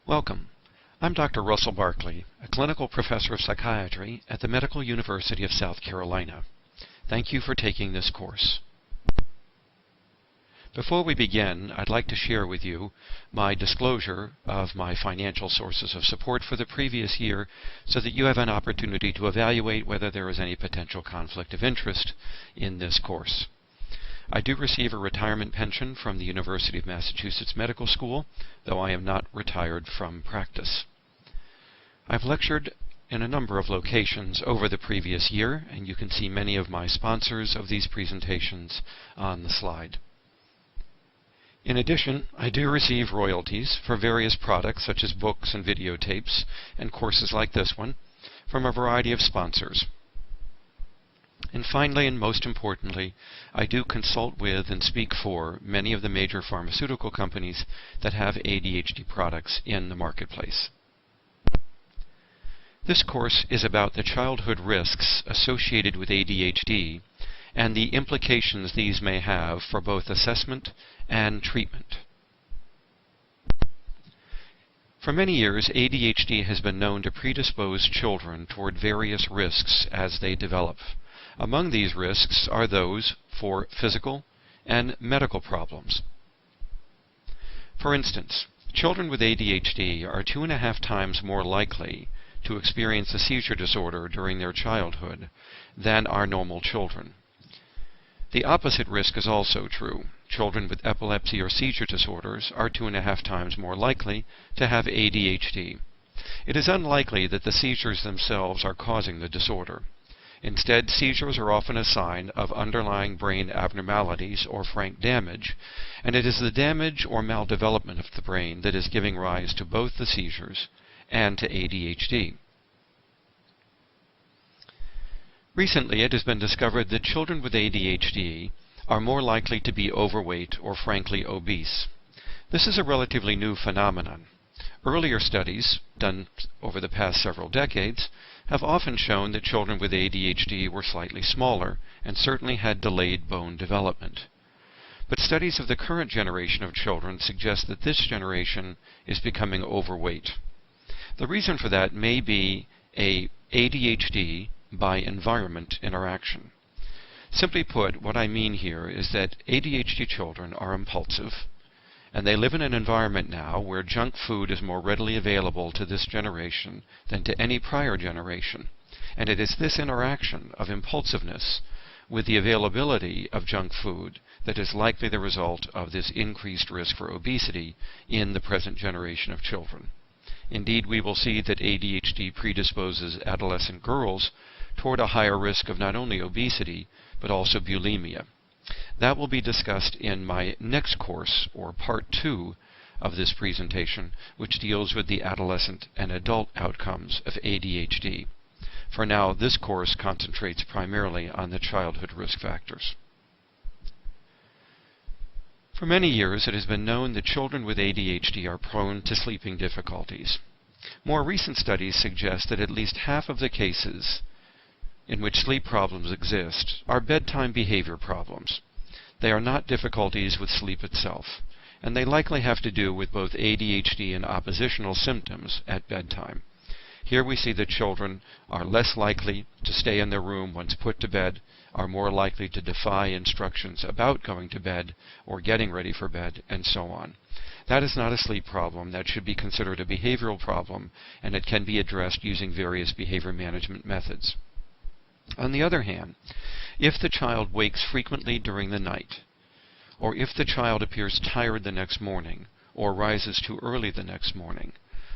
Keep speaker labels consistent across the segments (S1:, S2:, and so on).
S1: Welcome. I'm Dr. Russell Barkley, a clinical professor of psychiatry at the Medical University of South Carolina. Thank you for taking this course. Before we begin, I'd like to share with you my disclosure of my financial sources of support for the previous year so that you have an opportunity to evaluate whether there is any potential conflict of interest in this course. I do receive a retirement pension from the University of Massachusetts Medical School, though I am not retired from practice. I've lectured in a number of locations over the previous year, and you can see many of my sponsors of these presentations on the slide. In addition, I do receive royalties for various products such as books and videotapes and courses like this one from a variety of sponsors. And finally, and most importantly, I do consult with and speak for many of the major pharmaceutical companies that have ADHD products in the marketplace. This course is about the childhood risks associated with ADHD and the implications these may have for both assessment and treatment. For many years, ADHD has been known to predispose children toward various risks as they develop. Among these risks are those for physical and medical problems. For instance, children with ADHD are 2.5 times more likely to experience a seizure disorder during their childhood than are normal children. The opposite risk is also true. Children with epilepsy or seizure disorders are 2.5 times more likely to have ADHD. It is unlikely that the seizures themselves are causing the disorder. Instead, seizures are often a sign of underlying brain abnormalities or frank damage, and it is the damage or maldevelopment of the brain that is giving rise to both the seizures and to ADHD. Recently, it has been discovered that children with ADHD are more likely to be overweight or frankly obese. This is a relatively new phenomenon. Earlier studies, done over the past several decades, have often shown that children with ADHD were slightly smaller and certainly had delayed bone development. But studies of the current generation of children suggest that this generation is becoming overweight. The reason for that may be a ADHD by environment interaction. Simply put, what I mean here is that ADHD children are impulsive, and they live in an environment now where junk food is more readily available to this generation than to any prior generation. And it is this interaction of impulsiveness with the availability of junk food that is likely the result of this increased risk for obesity in the present generation of children. Indeed, we will see that ADHD predisposes adolescent girls toward a higher risk of not only obesity, but also bulimia. That will be discussed in my next course, or part 2 of this presentation, which deals with the adolescent and adult outcomes of ADHD. For now, this course concentrates primarily on the childhood risk factors. For many years, it has been known that children with ADHD are prone to sleeping difficulties. More recent studies suggest that at least half of the cases in which sleep problems exist are bedtime behavior problems. They are not difficulties with sleep itself, and they likely have to do with both ADHD and oppositional symptoms at bedtime. Here we see that children are less likely to stay in their room once put to bed, are more likely to defy instructions about going to bed or getting ready for bed, and so on. That is not a sleep problem. That should be considered a behavioral problem, and it can be addressed using various behavior management methods. On the other hand, if the child wakes frequently during the night, or if the child appears tired the next morning, or rises too early the next morning,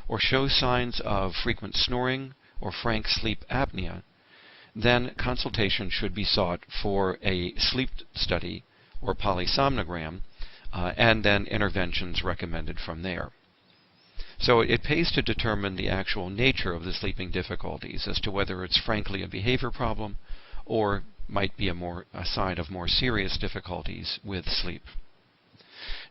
S1: or shows signs of frequent snoring or frank sleep apnea, then consultation should be sought for a sleep study or polysomnogram, and then interventions recommended from there. So it pays to determine the actual nature of the sleeping difficulties as to whether it's frankly a behavior problem or might be a sign of more serious difficulties with sleep.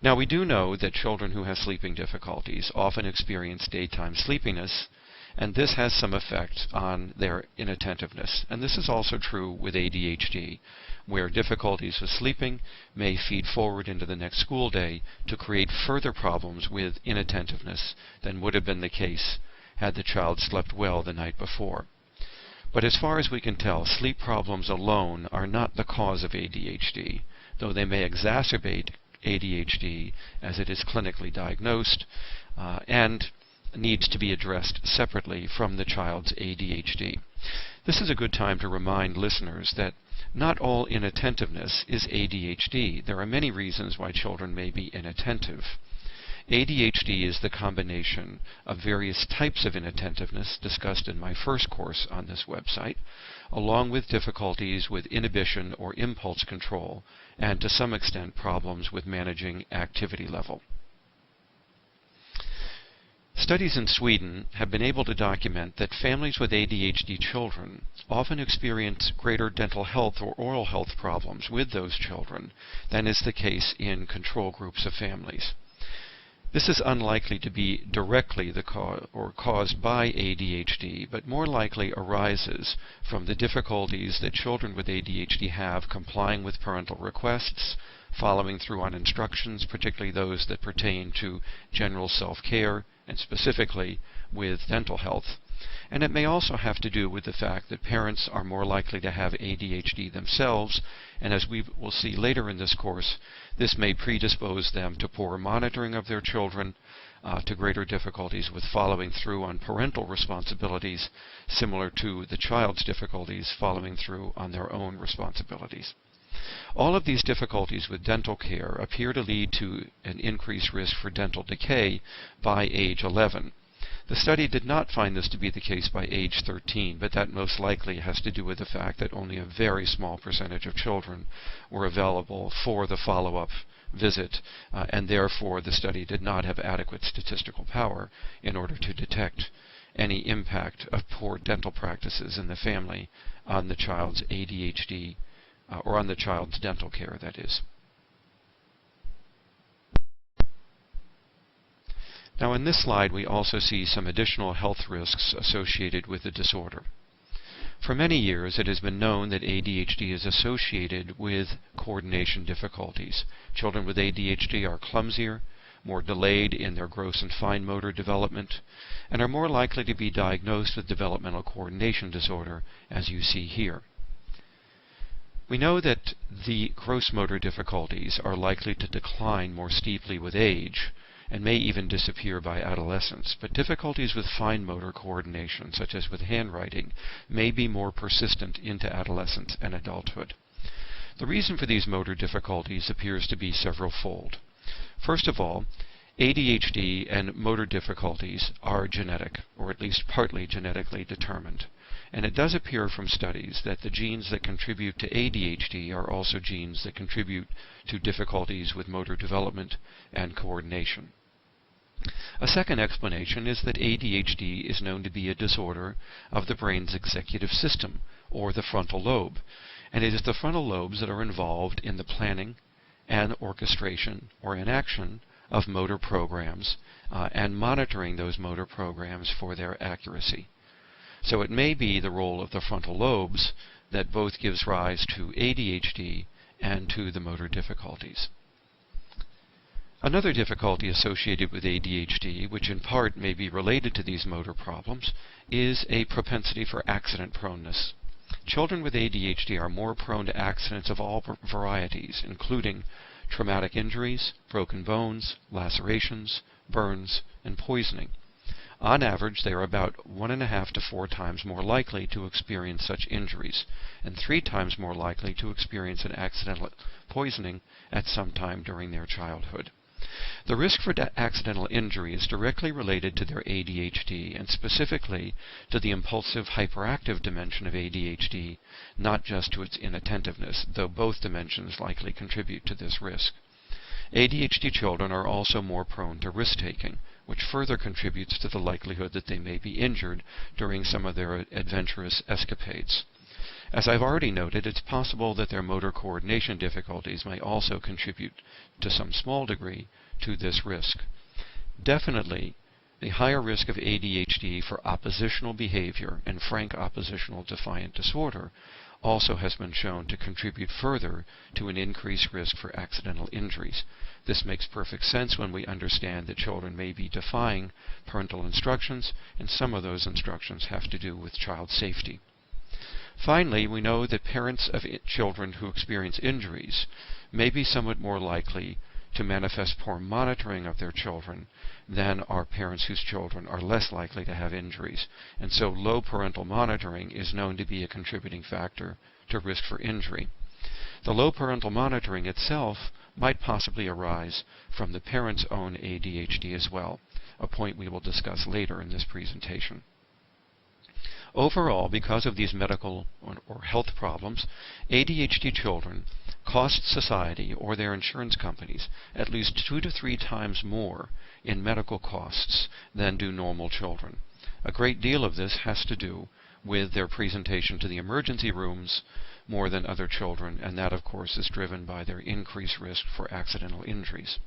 S1: Now, we do know that children who have sleeping difficulties often experience daytime sleepiness, and this has some effect on their inattentiveness. And this is also true with ADHD, where difficulties with sleeping may feed forward into the next school day to create further problems with inattentiveness than would have been the case had the child slept well the night before. But as far as we can tell, sleep problems alone are not the cause of ADHD, though they may exacerbate ADHD as it is clinically diagnosed and needs to be addressed separately from the child's ADHD. This is a good time to remind listeners that not all inattentiveness is ADHD. There are many reasons why children may be inattentive. ADHD is the combination of various types of inattentiveness discussed in my first course on this website, along with difficulties with inhibition or impulse control, and to some extent problems with managing activity level. Studies in Sweden have been able to document that families with ADHD children often experience greater dental health or oral health problems with those children than is the case in control groups of families. This is unlikely to be directly caused by ADHD, but more likely arises from the difficulties that children with ADHD have complying with parental requests, following through on instructions, particularly those that pertain to general self-care, and specifically with dental health. And it may also have to do with the fact that parents are more likely to have ADHD themselves, and as we will see later in this course, this may predispose them to poor monitoring of their children, to greater difficulties with following through on parental responsibilities, similar to the child's difficulties following through on their own responsibilities. All of these difficulties with dental care appear to lead to an increased risk for dental decay by age 11. The study did not find this to be the case by age 13, but that most likely has to do with the fact that only a very small percentage of children were available for the follow-up visit, and therefore the study did not have adequate statistical power in order to detect any impact of poor dental practices in the family on the child's ADHD, or on the child's dental care, that is. Now in this slide we also see some additional health risks associated with the disorder. For many years it has been known that ADHD is associated with coordination difficulties. Children with ADHD are clumsier, more delayed in their gross and fine motor development, and are more likely to be diagnosed with developmental coordination disorder, as you see here. We know that the gross motor difficulties are likely to decline more steeply with age, and may even disappear by adolescence, but difficulties with fine motor coordination, such as with handwriting, may be more persistent into adolescence and adulthood. The reason for these motor difficulties appears to be several-fold. First of all, ADHD and motor difficulties are genetic, or at least partly genetically determined. And it does appear from studies that the genes that contribute to ADHD are also genes that contribute to difficulties with motor development and coordination. A second explanation is that ADHD is known to be a disorder of the brain's executive system, or the frontal lobe, and it is the frontal lobes that are involved in the planning and orchestration or enaction of motor programs and monitoring those motor programs for their accuracy. So it may be the role of the frontal lobes that both gives rise to ADHD and to the motor difficulties. Another difficulty associated with ADHD, which in part may be related to these motor problems, is a propensity for accident proneness. Children with ADHD are more prone to accidents of all varieties, including traumatic injuries, broken bones, lacerations, burns, and poisoning. On average, they are about 1.5 to 4 times more likely to experience such injuries, and 3 times more likely to experience an accidental poisoning at some time during their childhood. The risk for accidental injury is directly related to their ADHD, and specifically to the impulsive hyperactive dimension of ADHD, not just to its inattentiveness, though both dimensions likely contribute to this risk. ADHD children are also more prone to risk-taking, which further contributes to the likelihood that they may be injured during some of their adventurous escapades. As I've already noted, it's possible that their motor coordination difficulties may also contribute to some small degree to this risk. Definitely, The higher risk of ADHD for oppositional behavior and frank oppositional defiant disorder also has been shown to contribute further to an increased risk for accidental injuries. This makes perfect sense when we understand that children may be defying parental instructions, and some of those instructions have to do with child safety. Finally, we know that parents of children who experience injuries may be somewhat more likely to manifest poor monitoring of their children than are parents whose children are less likely to have injuries. And so low parental monitoring is known to be a contributing factor to risk for injury. The low parental monitoring itself might possibly arise from the parent's own ADHD as well, a point we will discuss later in this presentation. Overall, because of these medical or health problems, ADHD children cost society or their insurance companies at least 2 to 3 times more in medical costs than do normal children. A great deal of this has to do with their presentation to the emergency rooms more than other children, and that, of course, is driven by their increased risk for accidental injuries.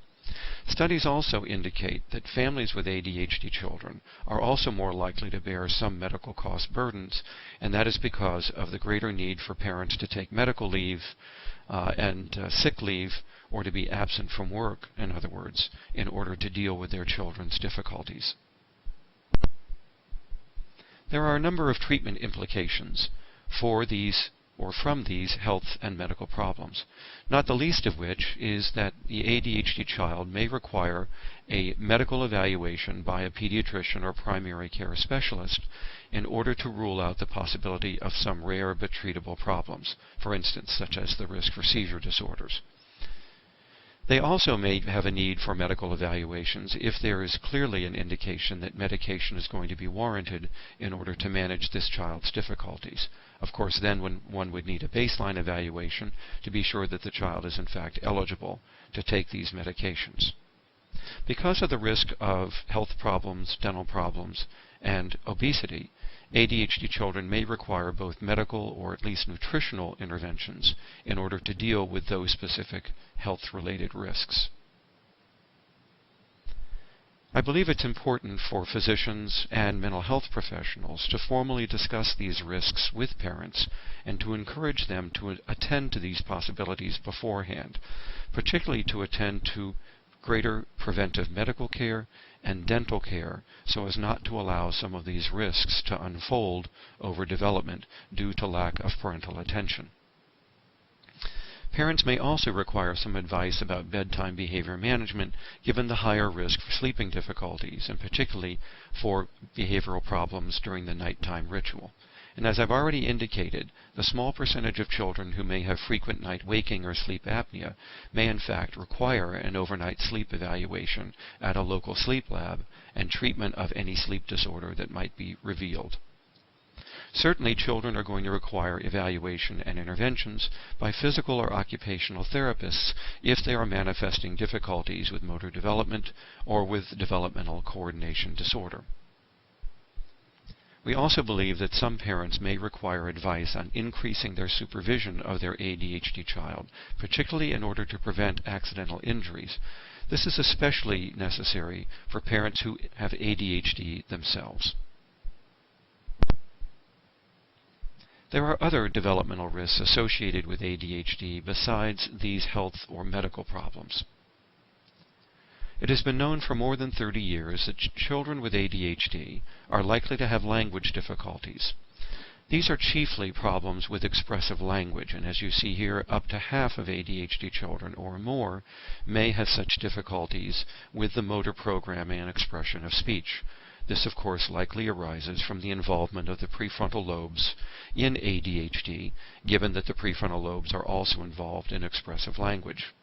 S1: Studies also indicate that families with ADHD children are also more likely to bear some medical cost burdens, and that is because of the greater need for parents to take medical leave and sick leave, or to be absent from work, in other words, in order to deal with their children's difficulties. There are a number of treatment implications for these or from these health and medical problems, not the least of which is that the ADHD child may require a medical evaluation by a pediatrician or primary care specialist in order to rule out the possibility of some rare but treatable problems, for instance, such as the risk for seizure disorders. They also may have a need for medical evaluations if there is clearly an indication that medication is going to be warranted in order to manage this child's difficulties. Of course, then one would need a baseline evaluation to be sure that the child is in fact eligible to take these medications. Because of the risk of health problems, dental problems, and obesity, ADHD children may require both medical or at least nutritional interventions in order to deal with those specific health-related risks. I believe it's important for physicians and mental health professionals to formally discuss these risks with parents and to encourage them to attend to these possibilities beforehand, particularly to attend to greater preventive medical care and dental care so as not to allow some of these risks to unfold over development due to lack of parental attention. Parents may also require some advice about bedtime behavior management given the higher risk for sleeping difficulties, and particularly for behavioral problems during the nighttime ritual. And as I've already indicated, the small percentage of children who may have frequent night waking or sleep apnea may in fact require an overnight sleep evaluation at a local sleep lab and treatment of any sleep disorder that might be revealed. Certainly, children are going to require evaluation and interventions by physical or occupational therapists if they are manifesting difficulties with motor development or with developmental coordination disorder. We also believe that some parents may require advice on increasing their supervision of their ADHD child, particularly in order to prevent accidental injuries. This is especially necessary for parents who have ADHD themselves. There are other developmental risks associated with ADHD besides these health or medical problems. It has been known for more than 30 years that children with ADHD are likely to have language difficulties. These are chiefly problems with expressive language, and as you see here, up to half of ADHD children or more may have such difficulties with the motor programming and expression of speech. This, of course, likely arises from the involvement of the prefrontal lobes in ADHD, given that the prefrontal lobes are also involved in expressive language.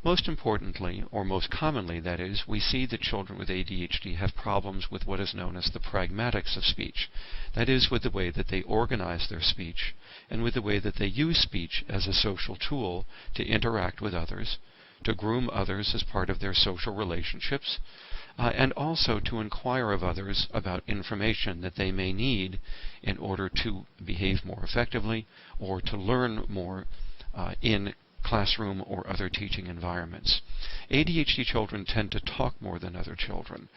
S1: Most importantly, or most commonly that is, we see that children with ADHD have problems with what is known as the pragmatics of speech. That is, with the way that they organize their speech, and with the way that they use speech as a social tool to interact with others, to groom others as part of their social relationships, and also to inquire of others about information that they may need in order to behave more effectively or to learn more in classroom or other teaching environments. ADHD children tend to talk more than other children,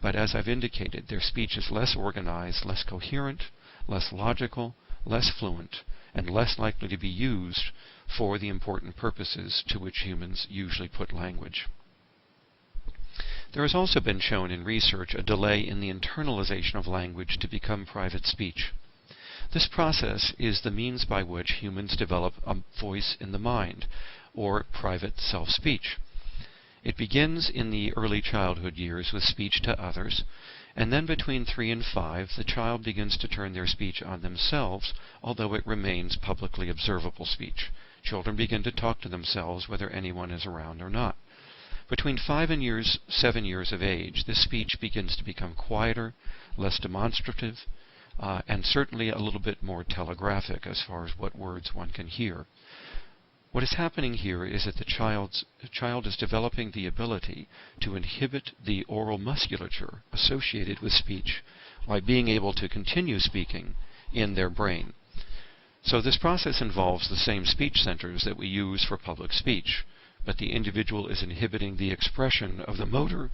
S1: but as I've indicated, their speech is less organized, less coherent, less logical, less fluent, and less likely to be used for the important purposes to which humans usually put language. There has also been shown in research a delay in the internalization of language to become private speech. This process is the means by which humans develop a voice in the mind, or private self-speech. It begins in the early childhood years with speech to others, and then between 3 and 5, the child begins to turn their speech on themselves, although it remains publicly observable speech. Children begin to talk to themselves whether anyone is around or not. Between 5 and 7 years of age, this speech begins to become quieter, less demonstrative, and certainly a little bit more telegraphic as far as what words one can hear. What is happening here is that the child is developing the ability to inhibit the oral musculature associated with speech by being able to continue speaking in their brain. So this process involves the same speech centers that we use for public speech, but the individual is inhibiting the expression of the motor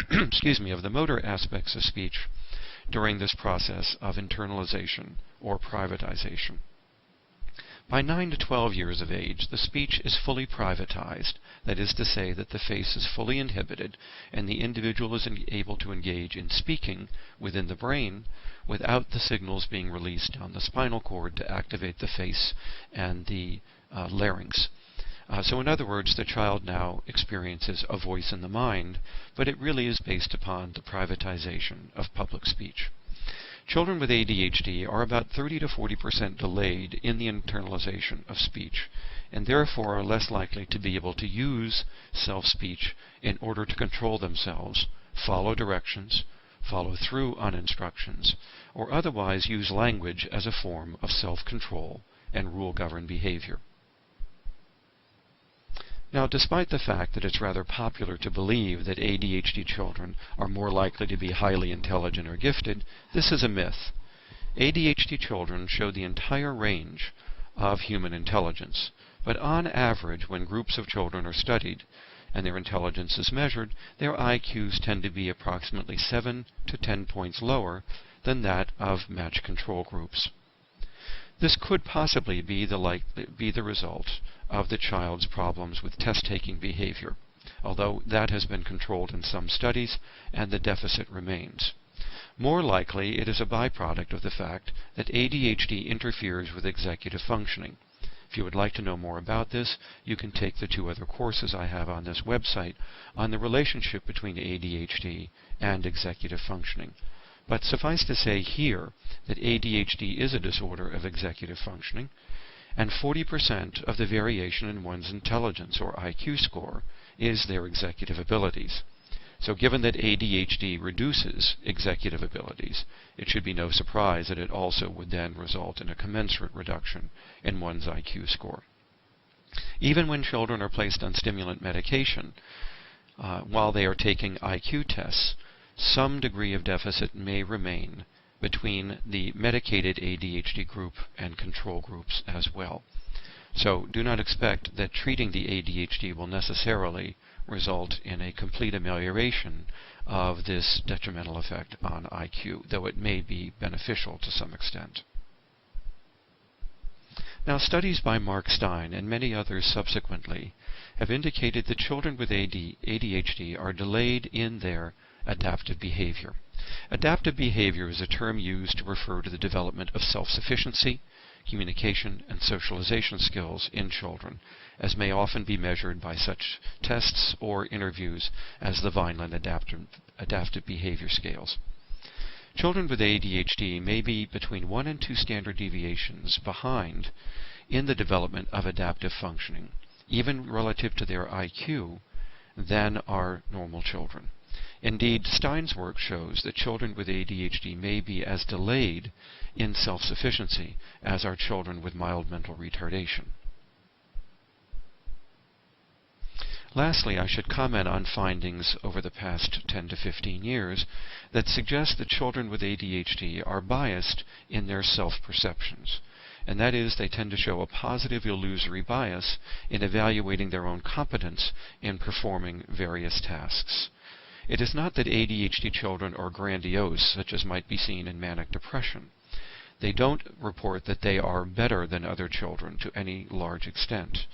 S1: of the motor aspects of speech during this process of internalization or privatization. By 9 to 12 years of age, the speech is fully privatized, that is to say that the face is fully inhibited and the individual is able to engage in speaking within the brain without the signals being released down the spinal cord to activate the face and the larynx. So in other words, the child now experiences a voice in the mind, but it really is based upon the privatization of public speech. Children with ADHD are about 30 to 40% delayed in the internalization of speech, and therefore are less likely to be able to use self-speech in order to control themselves, follow directions, follow through on instructions, or otherwise use language as a form of self-control and rule-governed behavior. Now, despite the fact that it's rather popular to believe that ADHD children are more likely to be highly intelligent or gifted, this is a myth. ADHD children show the entire range of human intelligence, but on average, when groups of children are studied and their intelligence is measured, their IQs tend to be approximately 7 to 10 points lower than that of matched control groups. This could possibly be the result of the child's problems with test-taking behavior, although that has been controlled in some studies and the deficit remains. More likely, it is a byproduct of the fact that ADHD interferes with executive functioning. If you would like to know more about this, you can take the 2 other courses I have on this website on the relationship between ADHD and executive functioning. But suffice to say here that ADHD is a disorder of executive functioning, and 40% of the variation in one's intelligence or IQ score is their executive abilities. So given that ADHD reduces executive abilities, it should be no surprise that it also would then result in a commensurate reduction in one's IQ score. Even when children are placed on stimulant medication, while they are taking IQ tests, some degree of deficit may remain between the medicated ADHD group and control groups as well. So do not expect that treating the ADHD will necessarily result in a complete amelioration of this detrimental effect on IQ, though it may be beneficial to some extent. Now, studies by Mark Stein and many others subsequently have indicated that children with ADHD are delayed in their adaptive behavior. Adaptive behavior is a term used to refer to the development of self-sufficiency, communication, and socialization skills in children, as may often be measured by such tests or interviews as the Vineland adaptive behavior scales. Children with ADHD may be between 1 and 2 standard deviations behind in the development of adaptive functioning, even relative to their IQ, than are normal children. Indeed, Stein's work shows that children with ADHD may be as delayed in self-sufficiency as are children with mild mental retardation. Lastly, I should comment on findings over the past 10 to 15 years that suggest that children with ADHD are biased in their self-perceptions. and that is they tend to show a positive illusory bias in evaluating their own competence in performing various tasks. It is not that ADHD children are grandiose, such as might be seen in manic depression. They don't report that they are better than other children to any large extent.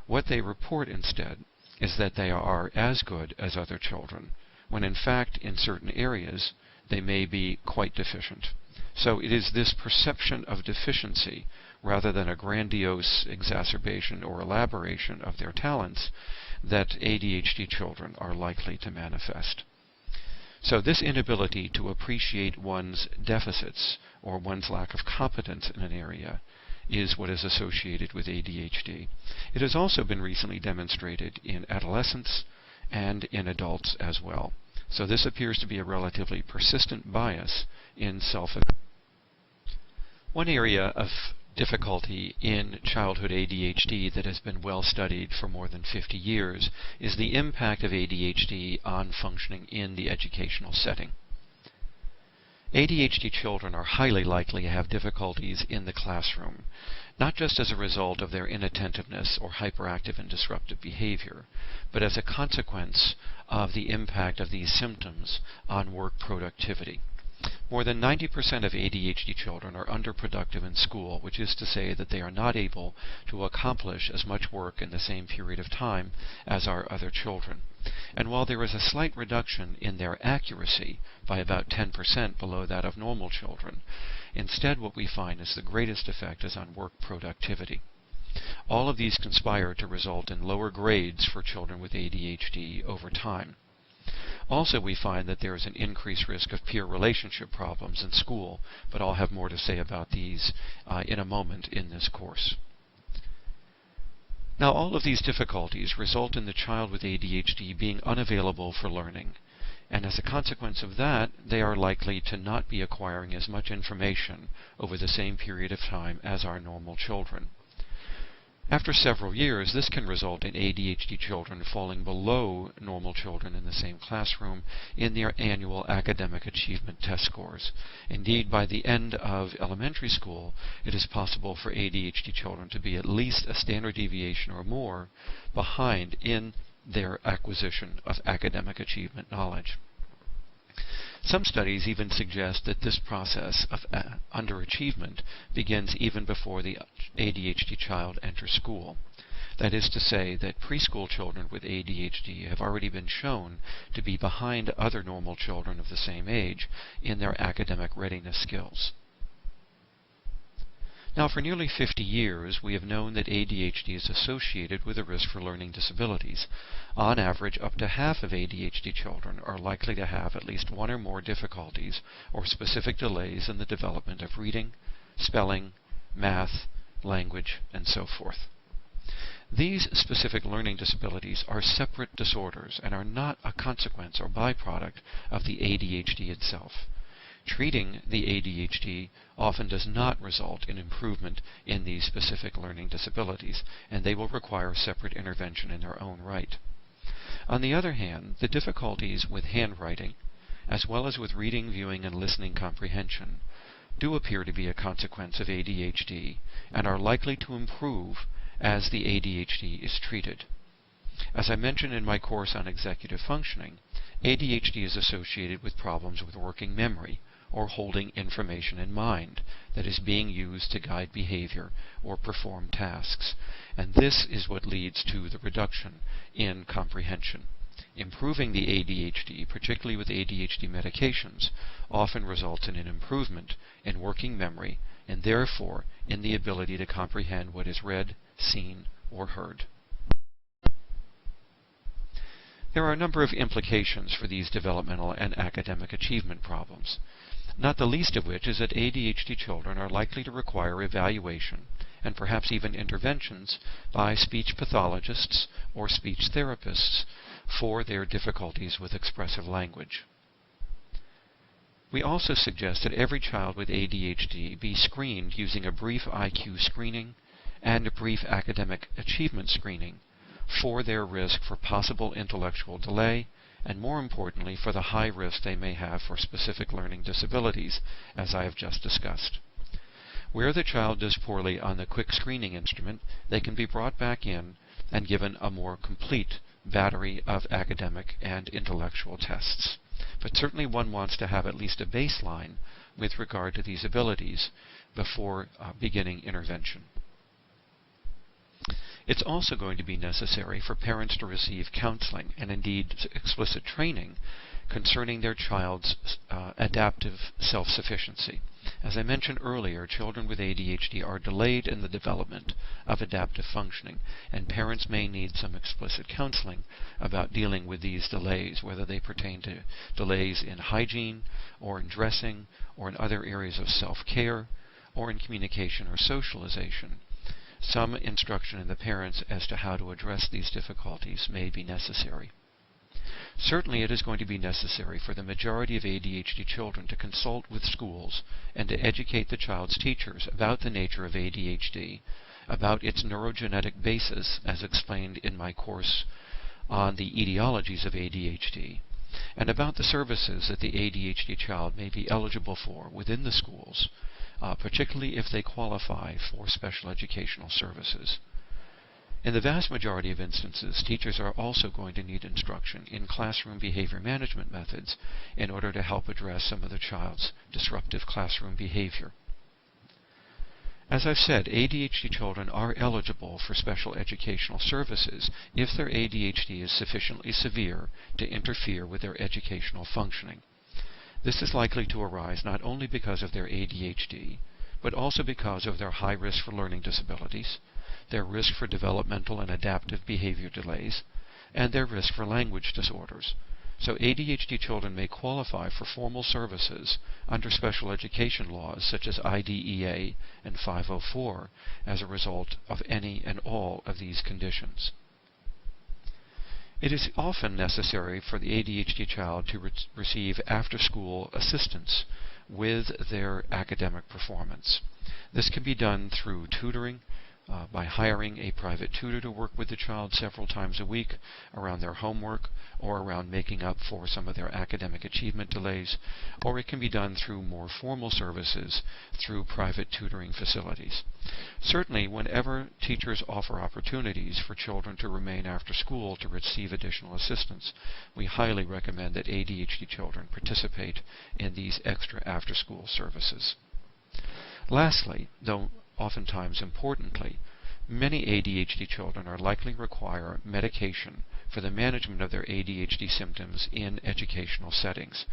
S1: What they report instead is that they are as good as other children, when in fact in certain areas they may be quite deficient. So it is this perception of deficiency, rather than a grandiose exacerbation or elaboration of their talents, that ADHD children are likely to manifest. So this inability to appreciate one's deficits or one's lack of competence in an area is what is associated with ADHD. It has also been recently demonstrated in adolescents and in adults as well. So this appears to be a relatively persistent bias in self-evaluation. One area of difficulty in childhood ADHD that has been well studied for more than 50 years is the impact of ADHD on functioning in the educational setting. ADHD children are highly likely to have difficulties in the classroom, not just as a result of their inattentiveness or hyperactive and disruptive behavior, but as a consequence of the impact of these symptoms on work productivity. More than 90% of ADHD children are underproductive in school, which is to say that they are not able to accomplish as much work in the same period of time as our other children. And while there is a slight reduction in their accuracy by about 10% below that of normal children, instead what we find is the greatest effect is on work productivity. All of these conspire to result in lower grades for children with ADHD over time. Also, we find that there is an increased risk of peer relationship problems in school, but I'll have more to say about these in a moment in this course. Now, all of these difficulties result in the child with ADHD being unavailable for learning, and as a consequence of that, they are likely to not be acquiring as much information over the same period of time as our normal children. After several years, this can result in ADHD children falling below normal children in the same classroom in their annual academic achievement test scores. Indeed, by the end of elementary school, it is possible for ADHD children to be at least a standard deviation or more behind in their acquisition of academic achievement knowledge. Some studies even suggest that this process of underachievement begins even before the ADHD child enters school. That is to say that preschool children with ADHD have already been shown to be behind other normal children of the same age in their academic readiness skills. Now, for nearly 50 years, we have known that ADHD is associated with a risk for learning disabilities. On average, up to half of ADHD children are likely to have at least one or more difficulties or specific delays in the development of reading, spelling, math, language, and so forth. These specific learning disabilities are separate disorders and are not a consequence or byproduct of the ADHD itself. Treating the ADHD often does not result in improvement in these specific learning disabilities, and they will require separate intervention in their own right. On the other hand, the difficulties with handwriting, as well as with reading, viewing, and listening comprehension, do appear to be a consequence of ADHD and are likely to improve as the ADHD is treated. As I mentioned in my course on executive functioning, ADHD is associated with problems with working memory, or holding information in mind that is being used to guide behavior or perform tasks. And this is what leads to the reduction in comprehension. Improving the ADHD, particularly with ADHD medications, often results in an improvement in working memory and therefore in the ability to comprehend what is read, seen, or heard. There are a number of implications for these developmental and academic achievement problems, not the least of which is that ADHD children are likely to require evaluation and perhaps even interventions by speech pathologists or speech therapists for their difficulties with expressive language. We also suggest that every child with ADHD be screened using a brief IQ screening and a brief academic achievement screening for their risk for possible intellectual delay, and more importantly, for the high risk they may have for specific learning disabilities, as I have just discussed. Where the child does poorly on the quick screening instrument, they can be brought back in and given a more complete battery of academic and intellectual tests. But certainly one wants to have at least a baseline with regard to these abilities before beginning intervention. It's also going to be necessary for parents to receive counseling and indeed explicit training concerning their child's adaptive self-sufficiency. As I mentioned earlier, children with ADHD are delayed in the development of adaptive functioning, and parents may need some explicit counseling about dealing with these delays, whether they pertain to delays in hygiene, or in dressing, or in other areas of self-care, or in communication or socialization. Some instruction in the parents as to how to address these difficulties may be necessary. Certainly it is going to be necessary for the majority of ADHD children to consult with schools and to educate the child's teachers about the nature of ADHD, about its neurogenetic basis, as explained in my course on the etiologies of ADHD, and about the services that the ADHD child may be eligible for within the schools, particularly if they qualify for special educational services. In the vast majority of instances, teachers are also going to need instruction in classroom behavior management methods in order to help address some of the child's disruptive classroom behavior. As I've said, ADHD children are eligible for special educational services if their ADHD is sufficiently severe to interfere with their educational functioning. This is likely to arise not only because of their ADHD, but also because of their high risk for learning disabilities, their risk for developmental and adaptive behavior delays, and their risk for language disorders. So ADHD children may qualify for formal services under special education laws such as IDEA and 504 as a result of any and all of these conditions. It is often necessary for the ADHD child to receive after-school assistance with their academic performance. This can be done through tutoring, by hiring a private tutor to work with the child several times a week around their homework or around making up for some of their academic achievement delays, or it can be done through more formal services through private tutoring facilities. Certainly, whenever teachers offer opportunities for children to remain after school to receive additional assistance, we highly recommend that ADHD children participate in these extra after-school services. Lastly, though oftentimes importantly, many ADHD children are likely to require medication for the management of their ADHD symptoms in educational settings.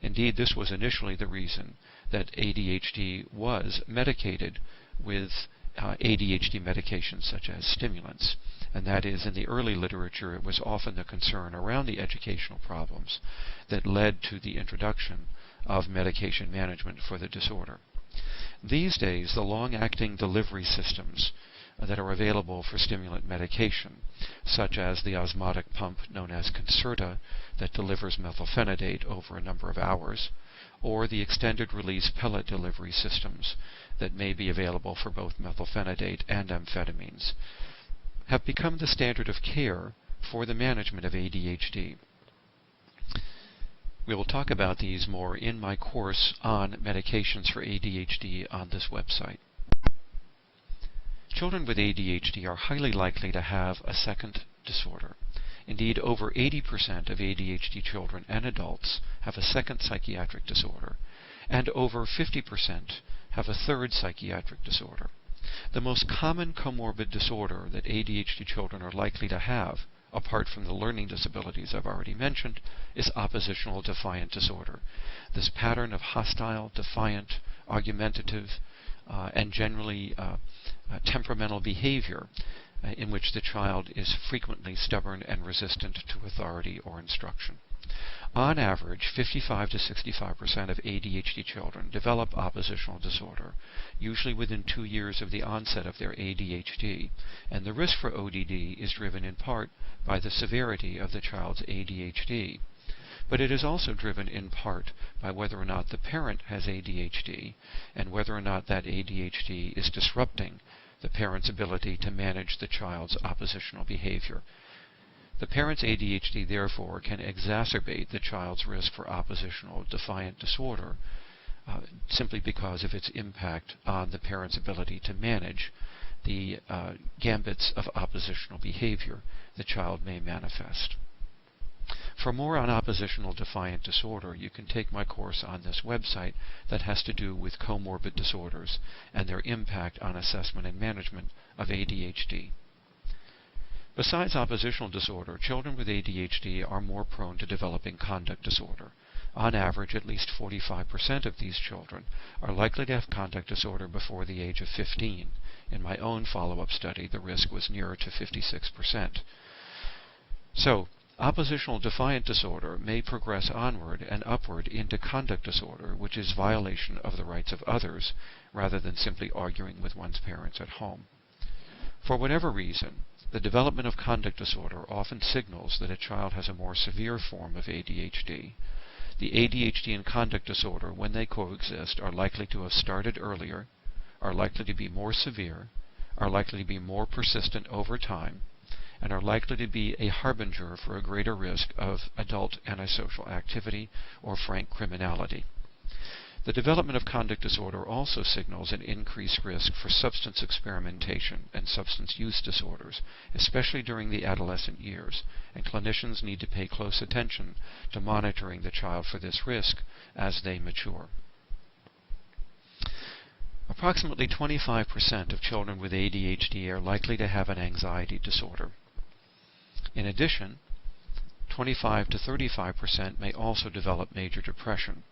S1: Indeed, this was initially the reason that ADHD was medicated with ADHD medications such as stimulants. And that is, in the early literature, it was often the concern around the educational problems that led to the introduction of medication management for the disorder. These days, the long-acting delivery systems that are available for stimulant medication, such as the osmotic pump known as Concerta that delivers methylphenidate over a number of hours, or the extended-release pellet delivery systems that may be available for both methylphenidate and amphetamines, have become the standard of care for the management of ADHD. We will talk about these more in my course on medications for ADHD on this website. Children with ADHD are highly likely to have a second disorder. Indeed, over 80% of ADHD children and adults have a second psychiatric disorder, and over 50% have a third psychiatric disorder. The most common comorbid disorder that ADHD children are likely to have, apart from the learning disabilities I've already mentioned, is oppositional defiant disorder. This pattern of hostile, defiant, argumentative, and generally temperamental behavior in which the child is frequently stubborn and resistant to authority or instruction. On average, 55 to 65% of ADHD children develop oppositional disorder, usually within 2 years of the onset of their ADHD, and the risk for ODD is driven in part by the severity of the child's ADHD. But it is also driven in part by whether or not the parent has ADHD and whether or not that ADHD is disrupting the parent's ability to manage the child's oppositional behavior. The parent's ADHD, therefore, can exacerbate the child's risk for oppositional defiant disorder simply because of its impact on the parent's ability to manage the gambits of oppositional behavior the child may manifest. For more on oppositional defiant disorder, you can take my course on this website that has to do with comorbid disorders and their impact on assessment and management of ADHD. Besides oppositional disorder, children with ADHD are more prone to developing conduct disorder. On average, at least 45% of these children are likely to have conduct disorder before the age of 15. In my own follow-up study, the risk was nearer to 56%. So, oppositional defiant disorder may progress onward and upward into conduct disorder, which is violation of the rights of others, rather than simply arguing with one's parents at home. For whatever reason, the development of conduct disorder often signals that a child has a more severe form of ADHD. The ADHD and conduct disorder, when they coexist, are likely to have started earlier, are likely to be more severe, are likely to be more persistent over time, and are likely to be a harbinger for a greater risk of adult antisocial activity or frank criminality. The development of conduct disorder also signals an increased risk for substance experimentation and substance use disorders, especially during the adolescent years, and clinicians need to pay close attention to monitoring the child for this risk as they mature. Approximately 25% of children with ADHD are likely to have an anxiety disorder. In addition, 25 to 35% may also develop major depression,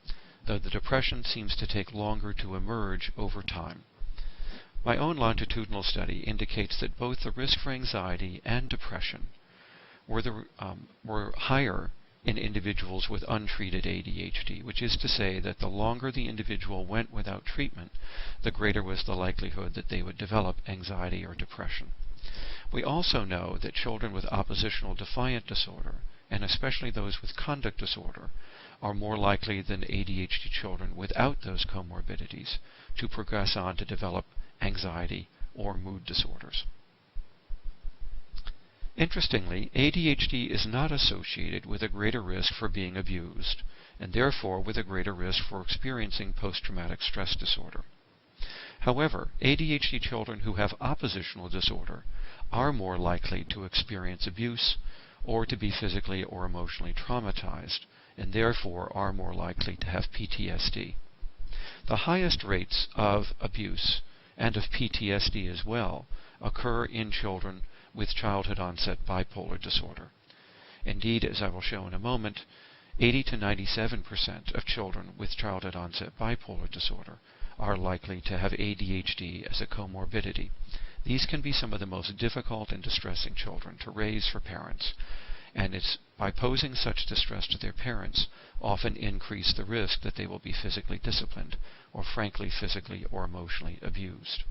S1: though the depression seems to take longer to emerge over time. My own longitudinal study indicates that both the risk for anxiety and depression were higher in individuals with untreated ADHD, which is to say that the longer the individual went without treatment, the greater was the likelihood that they would develop anxiety or depression. We also know that children with oppositional defiant disorder, and especially those with conduct disorder, are more likely than ADHD children without those comorbidities to progress on to develop anxiety or mood disorders. Interestingly, ADHD is not associated with a greater risk for being abused, and therefore with a greater risk for experiencing post-traumatic stress disorder. However, ADHD children who have oppositional disorder are more likely to experience abuse or to be physically or emotionally traumatized, and therefore are more likely to have PTSD. The highest rates of abuse and of PTSD as well occur in children with childhood-onset bipolar disorder. Indeed, as I will show in a moment, 80 to 97% of children with childhood-onset bipolar disorder are likely to have ADHD as a comorbidity. These can be some of the most difficult and distressing children to raise for parents, and it's by posing such distress to their parents often increase the risk that they will be physically disciplined or frankly physically or emotionally abused.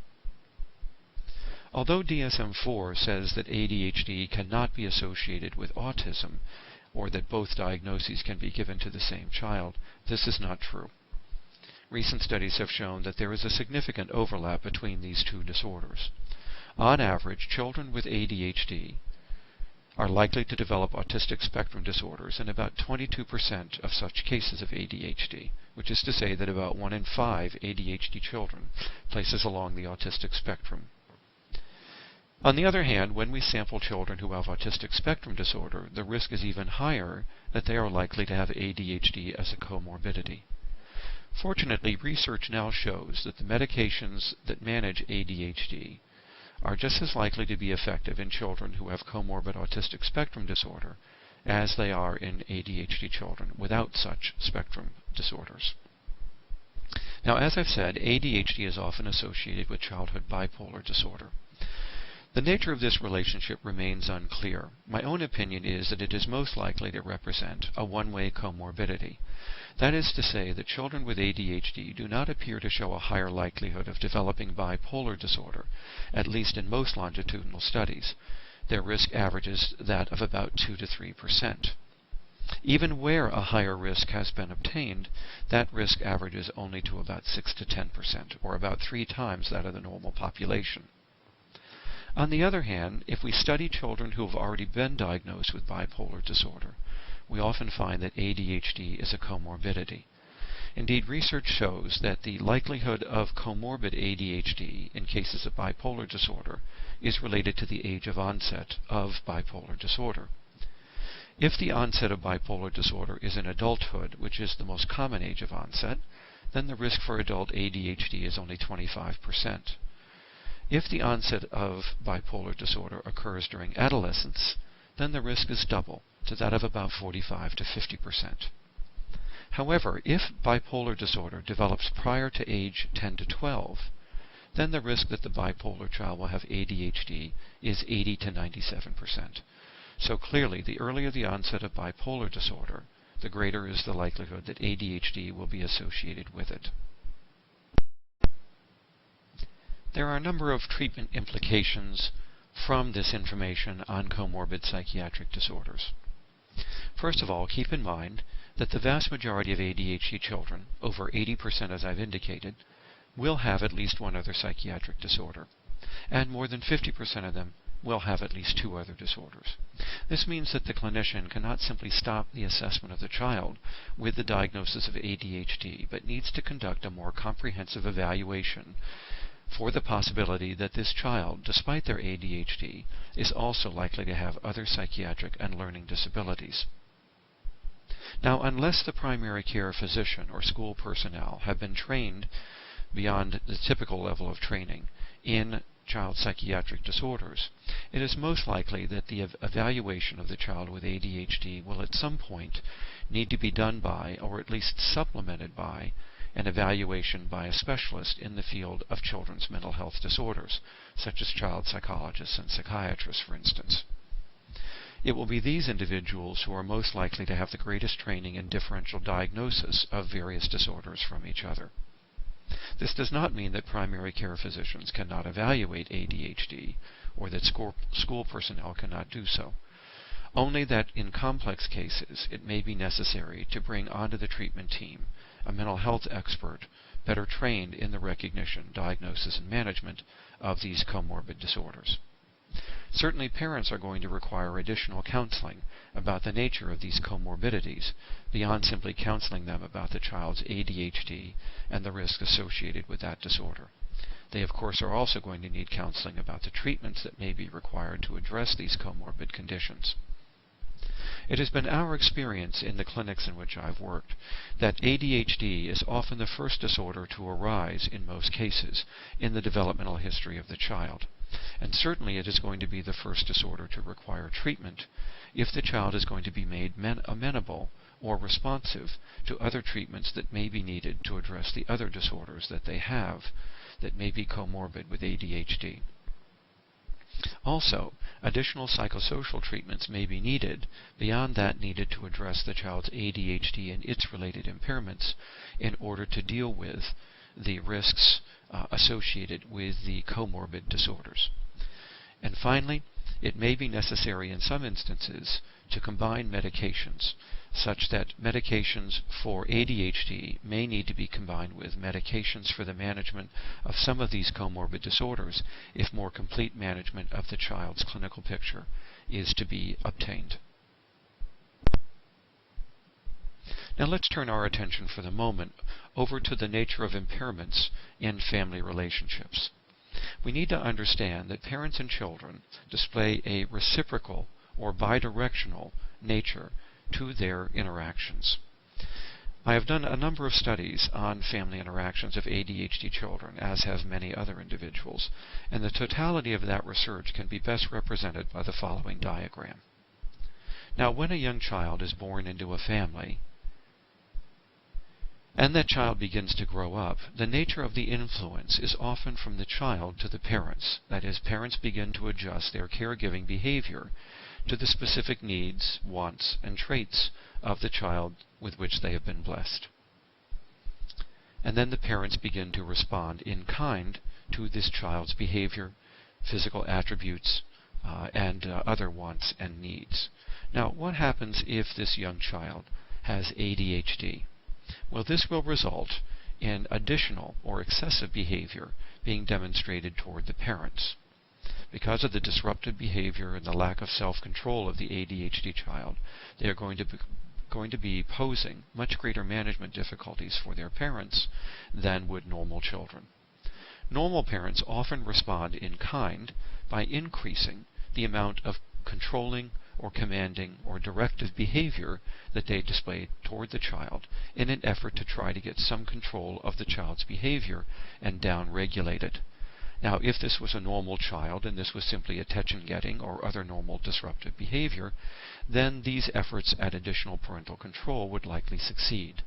S1: Although DSM-4 says that ADHD cannot be associated with autism, or that both diagnoses can be given to the same child, this is not true. Recent studies have shown that there is a significant overlap between these two disorders. On average, children with ADHD are likely to develop autistic spectrum disorders in about 22% of such cases of ADHD, which is to say that about 1 in 5 ADHD children places along the autistic spectrum. On the other hand, when we sample children who have autistic spectrum disorder, the risk is even higher that they are likely to have ADHD as a comorbidity. Fortunately, research now shows that the medications that manage ADHD are just as likely to be effective in children who have comorbid autistic spectrum disorder as they are in ADHD children without such spectrum disorders. Now, as I've said, ADHD is often associated with childhood bipolar disorder. The nature of this relationship remains unclear. My own opinion is that it is most likely to represent a one-way comorbidity. That is to say that children with ADHD do not appear to show a higher likelihood of developing bipolar disorder, at least in most longitudinal studies. Their risk averages that of about 2 to 3%. Even where a higher risk has been obtained, that risk averages only to about 6 to 10%, or about 3 times that of the normal population. On the other hand, if we study children who have already been diagnosed with bipolar disorder, we often find that ADHD is a comorbidity. Indeed, research shows that the likelihood of comorbid ADHD in cases of bipolar disorder is related to the age of onset of bipolar disorder. If the onset of bipolar disorder is in adulthood, which is the most common age of onset, then the risk for adult ADHD is only 25%. If the onset of bipolar disorder occurs during adolescence, then the risk is double, to that of about 45 to 50%. However, if bipolar disorder develops prior to age 10 to 12, then the risk that the bipolar child will have ADHD is 80 to 97%. So clearly, the earlier the onset of bipolar disorder, the greater is the likelihood that ADHD will be associated with it. There are a number of treatment implications from this information on comorbid psychiatric disorders. First of all, keep in mind that the vast majority of ADHD children, over 80% as I've indicated, will have at least one other psychiatric disorder, and more than 50% of them will have at least two other disorders. This means that the clinician cannot simply stop the assessment of the child with the diagnosis of ADHD, but needs to conduct a more comprehensive evaluation for the possibility that this child, despite their ADHD, is also likely to have other psychiatric and learning disabilities. Now, unless the primary care physician or school personnel have been trained beyond the typical level of training in child psychiatric disorders, it is most likely that the evaluation of the child with ADHD will at some point need to be done by, or at least supplemented by, an evaluation by a specialist in the field of children's mental health disorders, such as child psychologists and psychiatrists, for instance. It will be these individuals who are most likely to have the greatest training in differential diagnosis of various disorders from each other. This does not mean that primary care physicians cannot evaluate ADHD, or that school personnel cannot do so. Only that in complex cases it may be necessary to bring onto the treatment team a mental health expert better trained in the recognition, diagnosis, and management of these comorbid disorders. Certainly parents are going to require additional counseling about the nature of these comorbidities, beyond simply counseling them about the child's ADHD and the risk associated with that disorder. They, of course, are also going to need counseling about the treatments that may be required to address these comorbid conditions. It has been our experience in the clinics in which I've worked that ADHD is often the first disorder to arise in most cases in the developmental history of the child. And certainly it is going to be the first disorder to require treatment if the child is going to be made amenable or responsive to other treatments that may be needed to address the other disorders that they have that may be comorbid with ADHD. Also, additional psychosocial treatments may be needed beyond that needed to address the child's ADHD and its related impairments in order to deal with the risks associated with the comorbid disorders. And finally, it may be necessary in some instances to combine medications, such that medications for ADHD may need to be combined with medications for the management of some of these comorbid disorders if more complete management of the child's clinical picture is to be obtained. Now let's turn our attention for the moment over to the nature of impairments in family relationships. We need to understand that parents and children display a reciprocal or bidirectional nature to their interactions. I have done a number of studies on family interactions of ADHD children, as have many other individuals, and the totality of that research can be best represented by the following diagram. Now, when a young child is born into a family, and that child begins to grow up, the nature of the influence is often from the child to the parents. That is, parents begin to adjust their caregiving behavior to the specific needs, wants, and traits of the child with which they have been blessed. And then the parents begin to respond in kind to this child's behavior, physical attributes, and other wants and needs. Now, what happens if this young child has ADHD? Well, this will result in additional or excessive behavior being demonstrated toward the parents. Because of the disruptive behavior and the lack of self-control of the ADHD child, they are going to going to be posing much greater management difficulties for their parents than would normal children. Normal parents often respond in kind by increasing the amount of controlling or commanding or directive behavior that they display toward the child in an effort to try to get some control of the child's behavior and down-regulate it. Now, if this was a normal child and this was simply attention-getting or other normal disruptive behavior, then these efforts at additional parental control would likely succeed.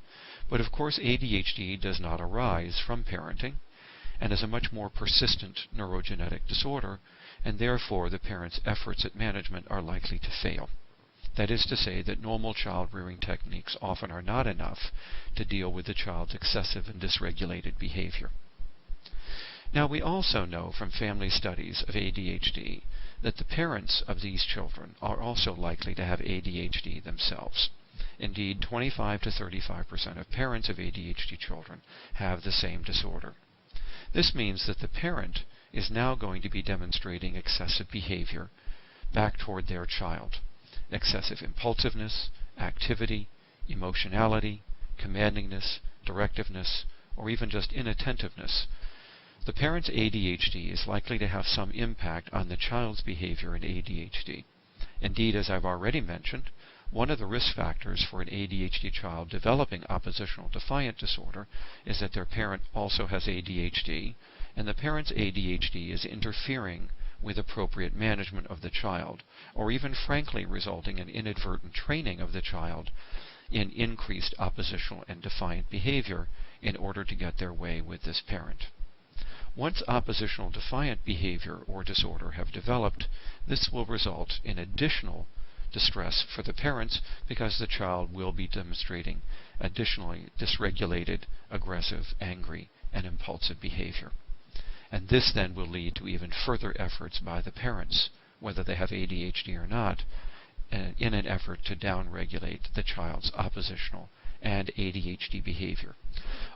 S1: But of course, ADHD does not arise from parenting and is a much more persistent neurogenetic disorder, and therefore the parent's efforts at management are likely to fail. That is to say that normal child rearing techniques often are not enough to deal with the child's excessive and dysregulated behavior. Now, we also know from family studies of ADHD that the parents of these children are also likely to have ADHD themselves. Indeed, 25 to 35% of parents of ADHD children have the same disorder. This means that the parent is now going to be demonstrating excessive behavior back toward their child. Excessive impulsiveness, activity, emotionality, commandingness, directiveness, or even just inattentiveness. The parent's ADHD is likely to have some impact on the child's behavior in ADHD. Indeed, as I've already mentioned, one of the risk factors for an ADHD child developing oppositional defiant disorder is that their parent also has ADHD, and the parent's ADHD is interfering with appropriate management of the child, or even frankly resulting in inadvertent training of the child in increased oppositional and defiant behavior in order to get their way with this parent. Once oppositional defiant behavior or disorder have developed, this will result in additional distress for the parents because the child will be demonstrating additionally dysregulated, aggressive, angry, and impulsive behavior. And this then will lead to even further efforts by the parents, whether they have ADHD or not, in an effort to downregulate the child's oppositional and ADHD behavior.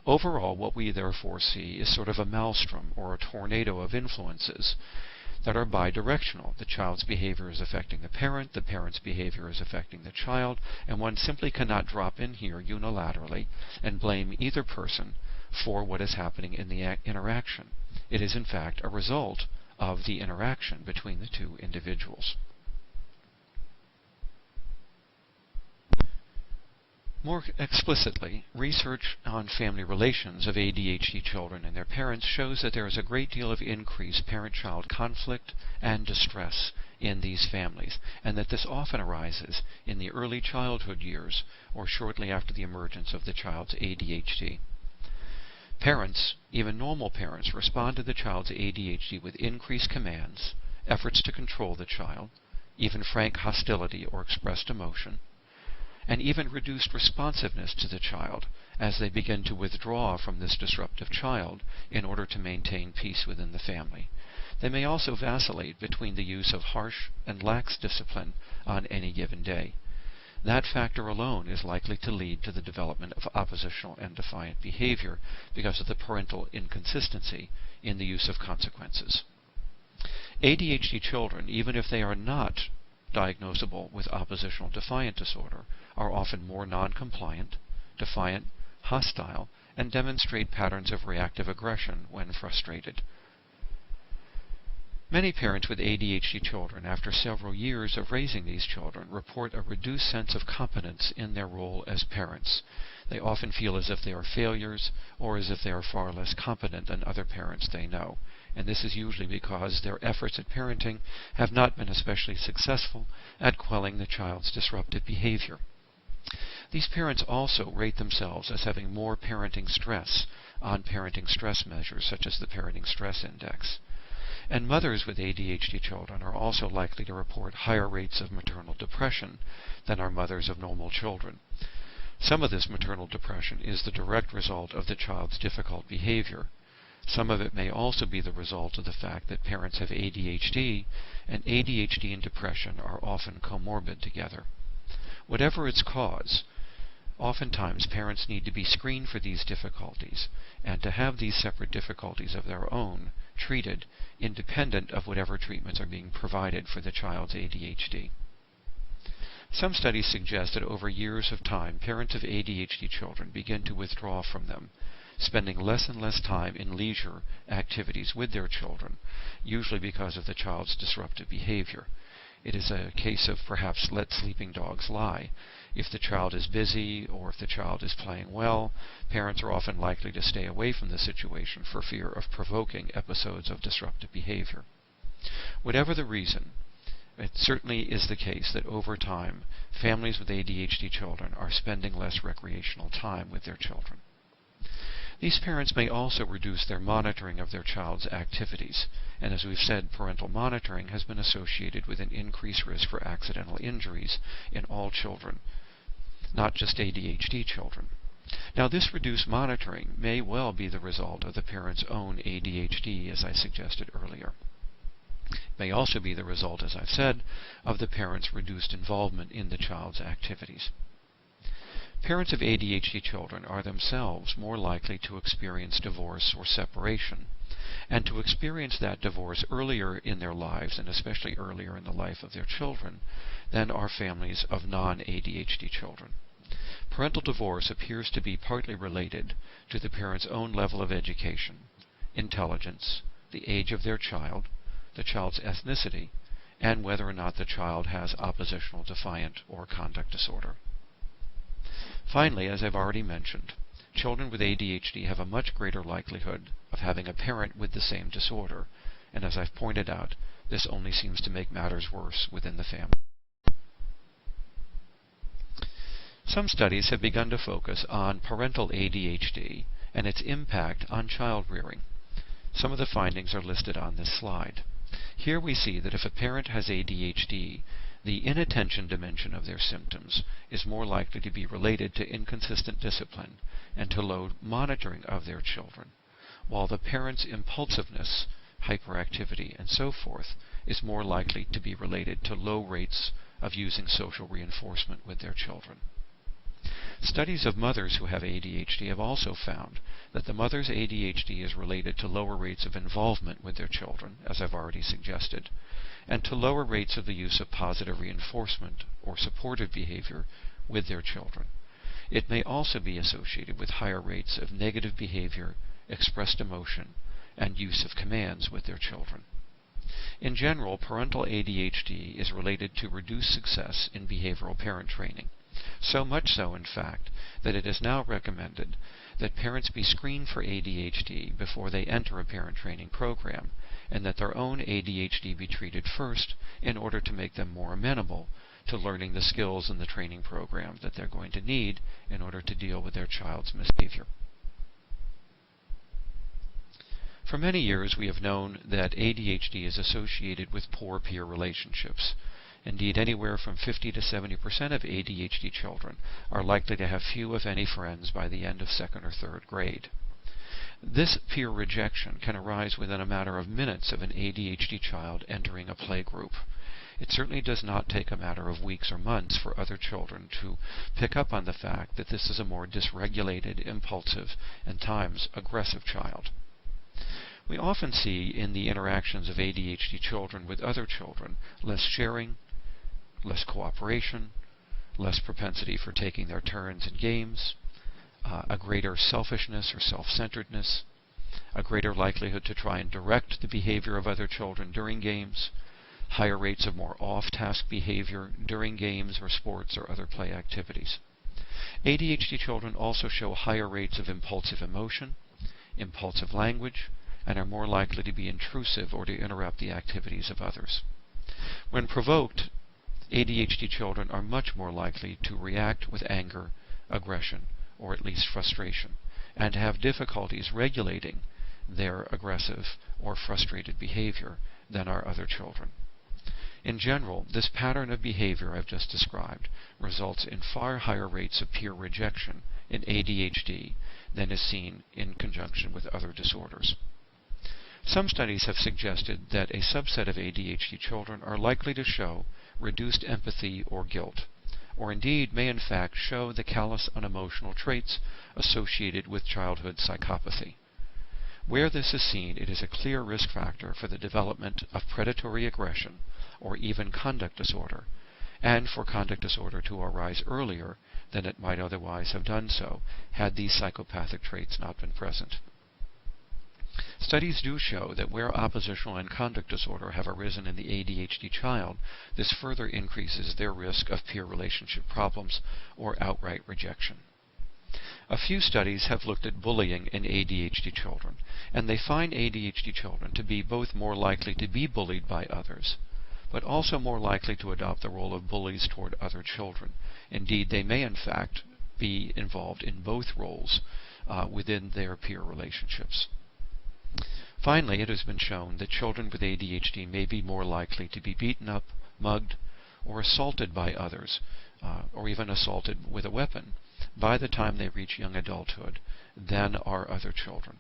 S1: Overall, what we therefore see is sort of a maelstrom or a tornado of influences that are bidirectional. The child's behavior is affecting the parent's behavior is affecting the child, and one simply cannot drop in here unilaterally and blame either person for what is happening in the interaction. It is in fact a result of the interaction between the two individuals. More explicitly, research on family relations of ADHD children and their parents shows that there is a great deal of increased parent-child conflict and distress in these families, and that this often arises in the early childhood years or shortly after the emergence of the child's ADHD. Parents, even normal parents, respond to the child's ADHD with increased commands, efforts to control the child, even frank hostility or expressed emotion, and even reduced responsiveness to the child as they begin to withdraw from this disruptive child in order to maintain peace within the family. They may also vacillate between the use of harsh and lax discipline on any given day. That factor alone is likely to lead to the development of oppositional and defiant behavior because of the parental inconsistency in the use of consequences. ADHD children, even if they are not diagnosable with oppositional defiant disorder, are often more non-compliant, defiant, hostile, and demonstrate patterns of reactive aggression when frustrated. Many parents with ADHD children, after several years of raising these children, report a reduced sense of competence in their role as parents. They often feel as if they are failures, or as if they are far less competent than other parents they know. And this is usually because their efforts at parenting have not been especially successful at quelling the child's disruptive behavior. These parents also rate themselves as having more parenting stress on parenting stress measures, such as the Parenting Stress Index. And mothers with ADHD children are also likely to report higher rates of maternal depression than are mothers of normal children. Some of this maternal depression is the direct result of the child's difficult behavior. Some of it may also be the result of the fact that parents have ADHD, and ADHD and depression are often comorbid together. Whatever its cause, oftentimes parents need to be screened for these difficulties and to have these separate difficulties of their own treated independent of whatever treatments are being provided for the child's ADHD. Some studies suggest that over years of time, parents of ADHD children begin to withdraw from them, spending less and less time in leisure activities with their children, usually because of the child's disruptive behavior. It is a case of perhaps let sleeping dogs lie. If the child is busy or if the child is playing well, parents are often likely to stay away from the situation for fear of provoking episodes of disruptive behavior. Whatever the reason, it certainly is the case that over time, families with ADHD children are spending less recreational time with their children. These parents may also reduce their monitoring of their child's activities, and as we've said, parental monitoring has been associated with an increased risk for accidental injuries in all children, not just ADHD children. Now, this reduced monitoring may well be the result of the parent's own ADHD, as I suggested earlier. It may also be the result, as I've said, of the parent's reduced involvement in the child's activities. Parents of ADHD children are themselves more likely to experience divorce or separation, and to experience that divorce earlier in their lives, and especially earlier in the life of their children, than are families of non-ADHD children. Parental divorce appears to be partly related to the parent's own level of education, intelligence, the age of their child, the child's ethnicity, and whether or not the child has oppositional defiant or conduct disorder. Finally, as I've already mentioned, children with ADHD have a much greater likelihood of having a parent with the same disorder, and as I've pointed out, this only seems to make matters worse within the family. Some studies have begun to focus on parental ADHD and its impact on child rearing. Some of the findings are listed on this slide. Here we see that if a parent has ADHD, the inattention dimension of their symptoms is more likely to be related to inconsistent discipline and to low monitoring of their children, while the parent's impulsiveness, hyperactivity, and so forth is more likely to be related to low rates of using social reinforcement with their children. Studies of mothers who have ADHD have also found that the mother's ADHD is related to lower rates of involvement with their children, as I've already suggested, and to lower rates of the use of positive reinforcement or supportive behavior with their children. It may also be associated with higher rates of negative behavior, expressed emotion, and use of commands with their children. In general, parental ADHD is related to reduced success in behavioral parent training. So much so, in fact, that it is now recommended that parents be screened for ADHD before they enter a parent training program, and that their own ADHD be treated first in order to make them more amenable to learning the skills in the training program that they're going to need in order to deal with their child's misbehavior. For many years, we have known that ADHD is associated with poor peer relationships. Indeed, anywhere from 50 to 70% of ADHD children are likely to have few, if any, friends by the end of second or third grade. This peer rejection can arise within a matter of minutes of an ADHD child entering a play group. It certainly does not take a matter of weeks or months for other children to pick up on the fact that this is a more dysregulated, impulsive, and times aggressive child. We often see in the interactions of ADHD children with other children less sharing, less cooperation, less propensity for taking their turns in games, a greater selfishness or self-centeredness, a greater likelihood to try and direct the behavior of other children during games, higher rates of more off-task behavior during games or sports or other play activities. ADHD children also show higher rates of impulsive emotion, impulsive language, and are more likely to be intrusive or to interrupt the activities of others. When provoked, ADHD children are much more likely to react with anger, aggression, or at least frustration, and have difficulties regulating their aggressive or frustrated behavior than are other children. In general, this pattern of behavior I've just described results in far higher rates of peer rejection in ADHD than is seen in conjunction with other disorders. Some studies have suggested that a subset of ADHD children are likely to show reduced empathy or guilt, or indeed may in fact show the callous unemotional traits associated with childhood psychopathy. Where this is seen, it is a clear risk factor for the development of predatory aggression or even conduct disorder, and for conduct disorder to arise earlier than it might otherwise have done so had these psychopathic traits not been present. Studies do show that where oppositional and conduct disorder have arisen in the ADHD child, this further increases their risk of peer relationship problems or outright rejection. A few studies have looked at bullying in ADHD children, and they find ADHD children to be both more likely to be bullied by others, but also more likely to adopt the role of bullies toward other children. Indeed, they may in fact be involved in both roles within their peer relationships. Finally, it has been shown that children with ADHD may be more likely to be beaten up, mugged, or assaulted by others, or even assaulted with a weapon by the time they reach young adulthood than are other children.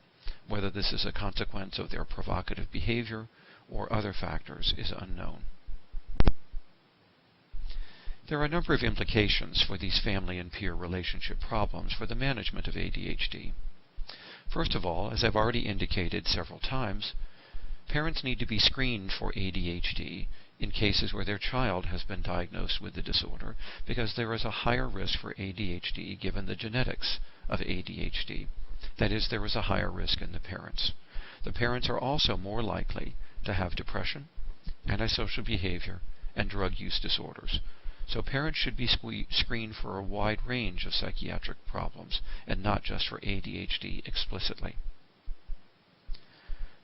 S1: Whether this is a consequence of their provocative behavior or other factors is unknown. There are a number of implications for these family and peer relationship problems for the management of ADHD. First of all, as I've already indicated several times, parents need to be screened for ADHD in cases where their child has been diagnosed with the disorder, because there is a higher risk for ADHD given the genetics of ADHD. That is, there is a higher risk in the parents. The parents are also more likely to have depression, antisocial behavior, and drug use disorders. So parents should be screened for a wide range of psychiatric problems, and not just for ADHD explicitly.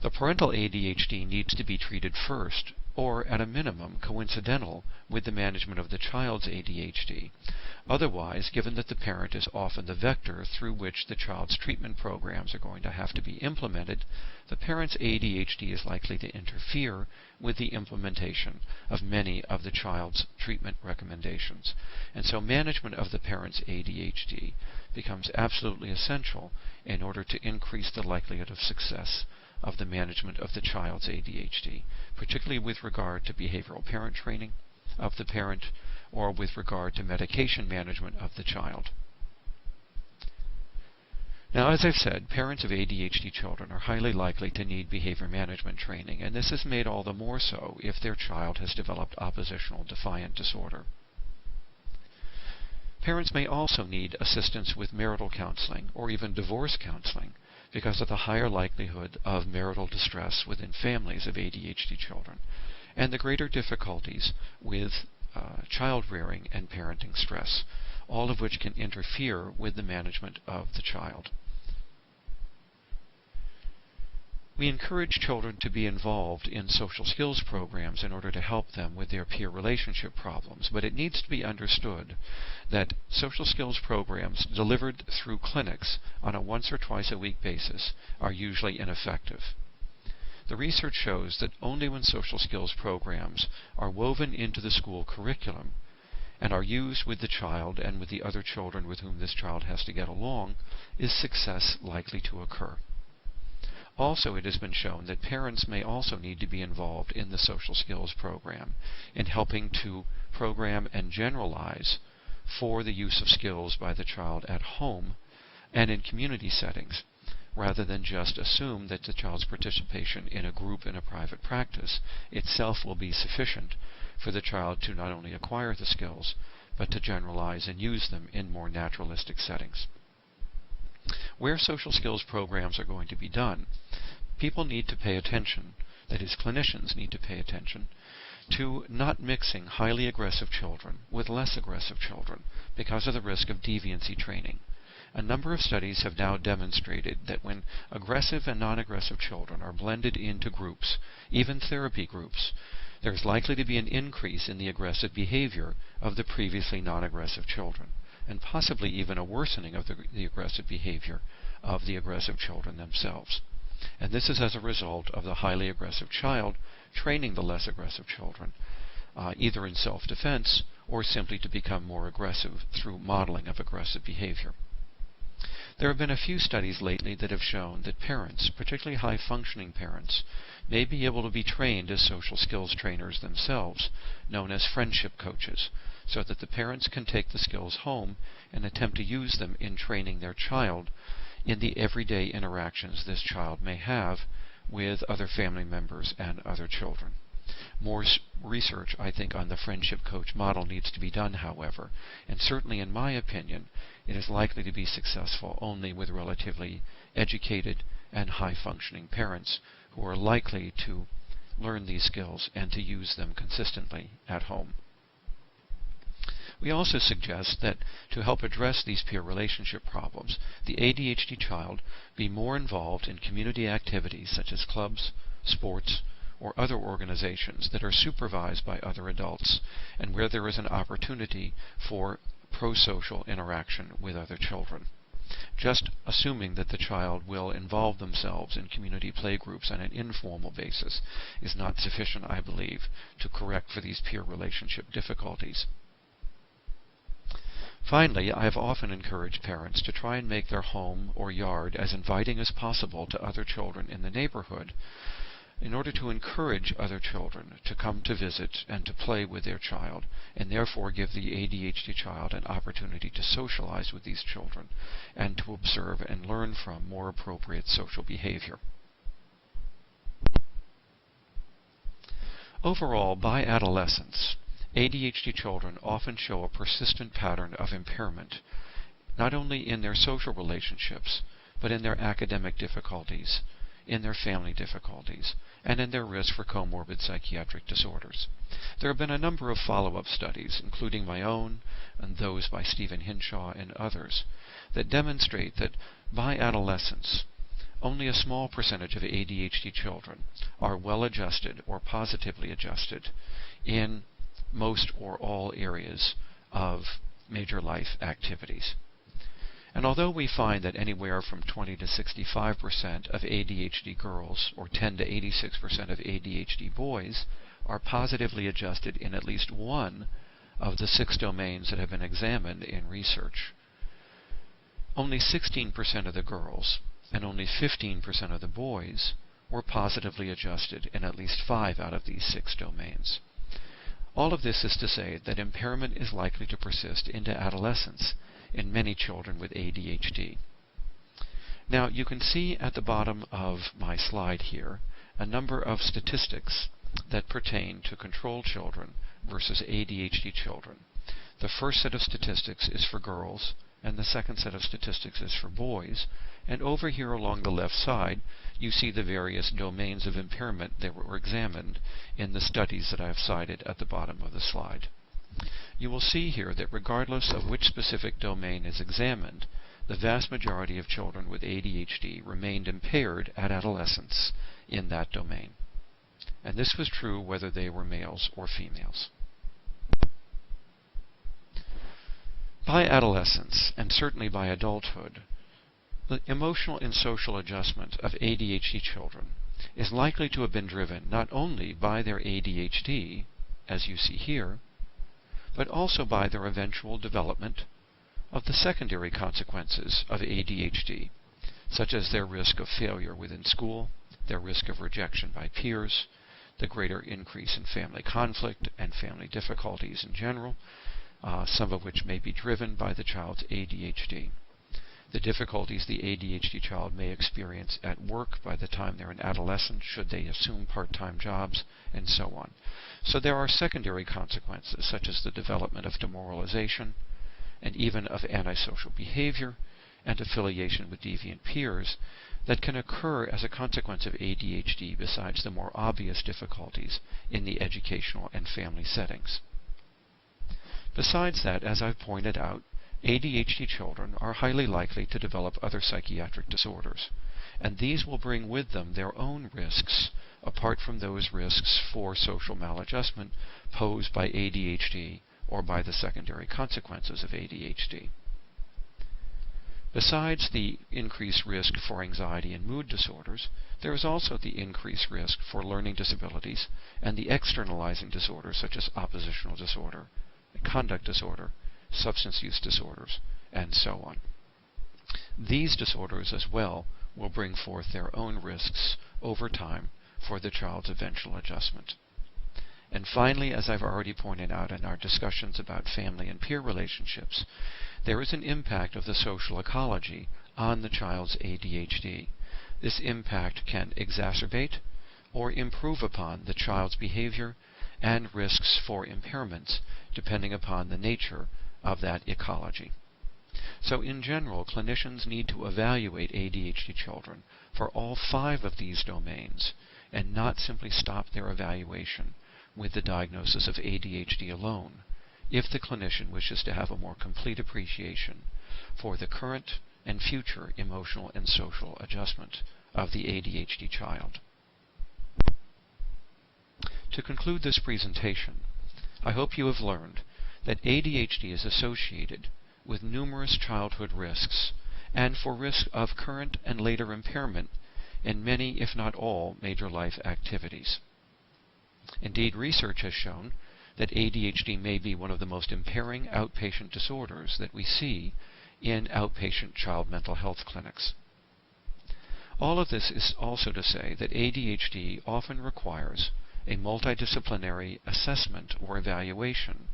S1: The parental ADHD needs to be treated first, or at a minimum coincidental with the management of the child's ADHD. Otherwise, given that the parent is often the vector through which the child's treatment programs are going to have to be implemented, the parent's ADHD is likely to interfere with the implementation of many of the child's treatment recommendations. And so management of the parent's ADHD becomes absolutely essential in order to increase the likelihood of success of the management of the child's ADHD, particularly with regard to behavioral parent training of the parent or with regard to medication management of the child. Now, as I've said, parents of ADHD children are highly likely to need behavior management training, and this is made all the more so if their child has developed oppositional defiant disorder. Parents may also need assistance with marital counseling or even divorce counseling because of the higher likelihood of marital distress within families of ADHD children and the greater difficulties with child rearing and parenting stress, all of which can interfere with the management of the child. We encourage children to be involved in social skills programs in order to help them with their peer relationship problems, but it needs to be understood that social skills programs delivered through clinics on a once or twice a week basis are usually ineffective. The research shows that only when social skills programs are woven into the school curriculum and are used with the child and with the other children with whom this child has to get along is success likely to occur. Also, it has been shown that parents may also need to be involved in the social skills program in helping to program and generalize for the use of skills by the child at home and in community settings, rather than just assume that the child's participation in a group in a private practice itself will be sufficient for the child to not only acquire the skills, but to generalize and use them in more naturalistic settings. Where social skills programs are going to be done, people need to pay attention, that is, clinicians need to pay attention, to not mixing highly aggressive children with less aggressive children because of the risk of deviancy training. A number of studies have now demonstrated that when aggressive and non-aggressive children are blended into groups, even therapy groups, there's likely to be an increase in the aggressive behavior of the previously non-aggressive children, and possibly even a worsening of the aggressive behavior of the aggressive children themselves. And this is as a result of the highly aggressive child training the less aggressive children, either in self-defense or simply to become more aggressive through modeling of aggressive behavior. There have been a few studies lately that have shown that parents, particularly high-functioning parents, may be able to be trained as social skills trainers themselves, known as friendship coaches, so that the parents can take the skills home and attempt to use them in training their child in the everyday interactions this child may have with other family members and other children. More research, I think, on the friendship coach model needs to be done, however, and certainly in my opinion, it is likely to be successful only with relatively educated and high-functioning parents who are likely to learn these skills and to use them consistently at home. We also suggest that to help address these peer relationship problems, the ADHD child be more involved in community activities such as clubs, sports, or other organizations that are supervised by other adults and where there is an opportunity for pro-social interaction with other children. Just assuming that the child will involve themselves in community playgroups on an informal basis is not sufficient, I believe, to correct for these peer relationship difficulties. Finally, I have often encouraged parents to try and make their home or yard as inviting as possible to other children in the neighborhood in order to encourage other children to come to visit and to play with their child, and therefore give the ADHD child an opportunity to socialize with these children and to observe and learn from more appropriate social behavior. Overall, by adolescence, ADHD children often show a persistent pattern of impairment, not only in their social relationships, but in their academic difficulties, in their family difficulties, and in their risk for comorbid psychiatric disorders. There have been a number of follow-up studies, including my own and those by Stephen Hinshaw and others, that demonstrate that by adolescence, only a small percentage of ADHD children are well-adjusted or positively adjusted in most or all areas of major life activities. And although we find that anywhere from 20 to 65% of ADHD girls or 10 to 86% of ADHD boys are positively adjusted in at least one of the 6 domains that have been examined in research, only 16% of the girls and only 15% of the boys were positively adjusted in at least 5 out of these 6 domains. All of this is to say that impairment is likely to persist into adolescence in many children with ADHD. Now, you can see at the bottom of my slide here a number of statistics that pertain to control children versus ADHD children. The first set of statistics is for girls, and the second set of statistics is for boys. And over here along the left side, you see the various domains of impairment that were examined in the studies that I have cited at the bottom of the slide. You will see here that regardless of which specific domain is examined, the vast majority of children with ADHD remained impaired at adolescence in that domain. And this was true whether they were males or females. By adolescence, and certainly by adulthood, the emotional and social adjustment of ADHD children is likely to have been driven not only by their ADHD, as you see here, but also by their eventual development of the secondary consequences of ADHD, such as their risk of failure within school, their risk of rejection by peers, the greater increase in family conflict and family difficulties in general, some of which may be driven by the child's ADHD. The difficulties the ADHD child may experience at work by the time they're an adolescent, should they assume part-time jobs, and so on. So there are secondary consequences, such as the development of demoralization, and even of antisocial behavior, and affiliation with deviant peers, that can occur as a consequence of ADHD besides the more obvious difficulties in the educational and family settings. Besides that, as I've pointed out, ADHD children are highly likely to develop other psychiatric disorders, and these will bring with them their own risks, apart from those risks for social maladjustment posed by ADHD or by the secondary consequences of ADHD. Besides the increased risk for anxiety and mood disorders, there is also the increased risk for learning disabilities and the externalizing disorders such as oppositional disorder, conduct disorder, substance use disorders, and so on. These disorders as well will bring forth their own risks over time for the child's eventual adjustment. And finally, as I've already pointed out in our discussions about family and peer relationships, there is an impact of the social ecology on the child's ADHD. This impact can exacerbate or improve upon the child's behavior and risks for impairments, depending upon the nature of that ecology. So in general, clinicians need to evaluate ADHD children for all 5 of these domains and not simply stop their evaluation with the diagnosis of ADHD alone, if the clinician wishes to have a more complete appreciation for the current and future emotional and social adjustment of the ADHD child. To conclude this presentation, I hope you have learned that ADHD is associated with numerous childhood risks and for risk of current and later impairment in many, if not all, major life activities. Indeed, research has shown that ADHD may be one of the most impairing outpatient disorders that we see in outpatient child mental health clinics. All of this is also to say that ADHD often requires a multidisciplinary assessment or evaluation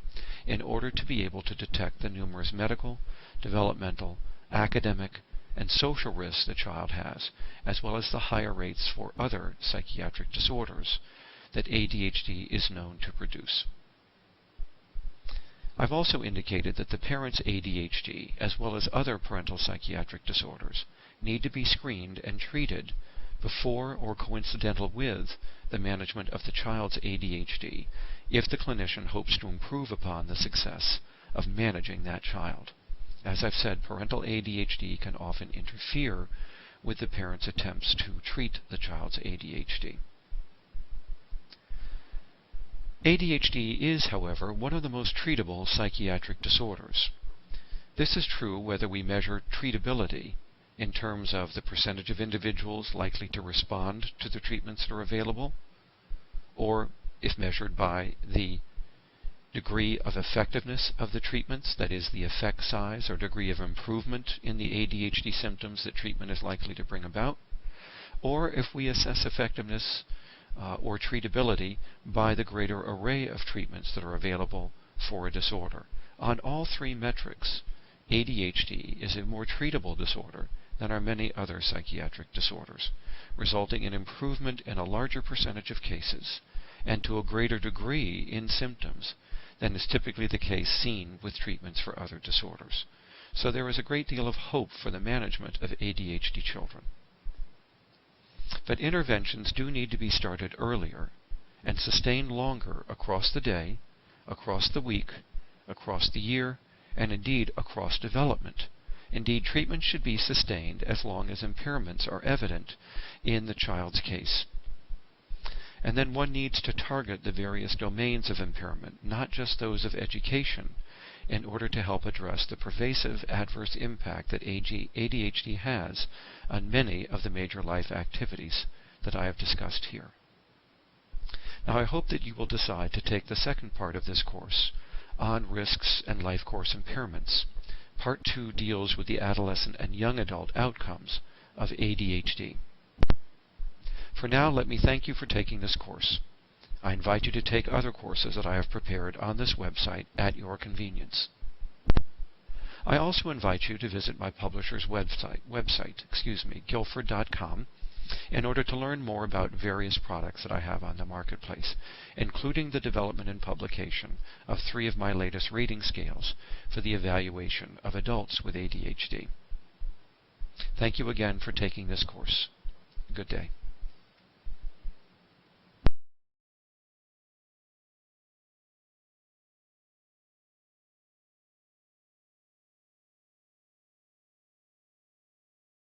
S1: in order to be able to detect the numerous medical, developmental, academic, and social risks the child has, as well as the higher rates for other psychiatric disorders that ADHD is known to produce. I've also indicated that the parent's ADHD, as well as other parental psychiatric disorders, need to be screened and treated before or coincidental with the management of the child's ADHD if the clinician hopes to improve upon the success of managing that child. As I've said, parental ADHD can often interfere with the parent's attempts to treat the child's ADHD. ADHD is, however, one of the most treatable psychiatric disorders. This is true whether we measure treatability in terms of the percentage of individuals likely to respond to the treatments that are available, or if measured by the degree of effectiveness of the treatments, that is, the effect size or degree of improvement in the ADHD symptoms that treatment is likely to bring about, or if we assess effectiveness or treatability by the greater array of treatments that are available for a disorder. On all 3 metrics, ADHD is a more treatable disorder than are many other psychiatric disorders, resulting in improvement in a larger percentage of cases and to a greater degree in symptoms than is typically the case seen with treatments for other disorders. So there is a great deal of hope for the management of ADHD children. But interventions do need to be started earlier and sustained longer across the day, across the week, across the year, and indeed across development. Indeed, treatment should be sustained as long as impairments are evident in the child's case. And then one needs to target the various domains of impairment, not just those of education, in order to help address the pervasive adverse impact that ADHD has on many of the major life activities that I have discussed here. Now, I hope that you will decide to take the second part of this course on risks and life course impairments. Part 2 deals with the adolescent and young adult outcomes of ADHD. For now, let me thank you for taking this course. I invite you to take other courses that I have prepared on this website at your convenience. I also invite you to visit my publisher's website, Guilford.com, in order to learn more about various products that I have on the marketplace, including the development and publication of 3 of my latest rating scales for the evaluation of adults with ADHD. Thank you again for taking this course. Good day.